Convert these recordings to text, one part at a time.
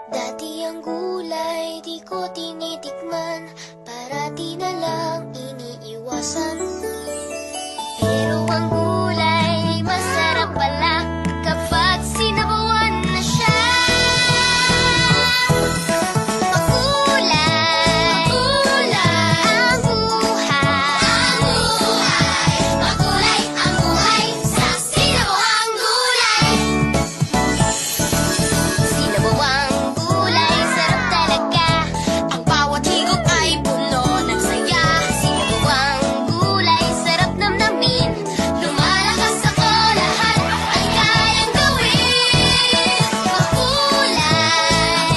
Dati ang gulay di ko tinitikman, parati na lang iniiwasan. Pero ang gulay masarap pala kapag sinabawan na siya. Makulay, ang buhay, makulay ang buhay sa sinabawang gulay. Sinabawang gulay, sarap talaga. Ang bawat higop ay puno ng saya. Sinabawang gulay, sarap namnamin. Lumalakas ako, lahat ay kayang gawin. Makulay,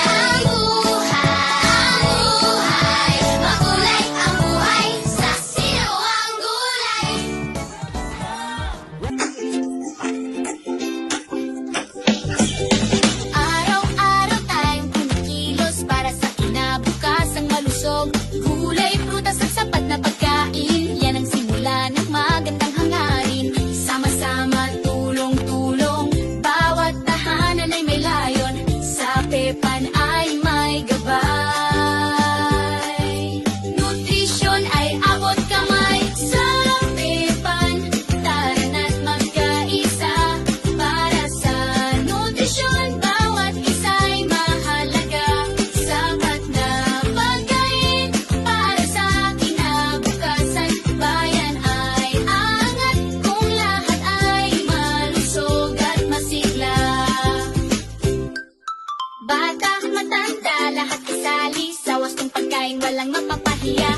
ang buhay, makulay ang buhay sa sinabawang gulay. Araw-araw tayong kumikilos para sa kinabukasang malusog. Gulay, prutas at sapat na pagkain, yan ang simula ng magandang hangarin. Sama-sama, tulong-tulong, bawat tahanan ay may layon. Sa Pepan ay may gabay. Nutrisyon ay abot kamay sa Pepan. Tara na't magkaisa para sa nutrisyon. Bawat isa'y mahalaga. Sapat na pagkain para sa kinabukasan. Bayan ay angat kung lahat ay malusog at masigla. Bata, matanda, lahat kasali sa wastong pagkain, walang mapapahiya.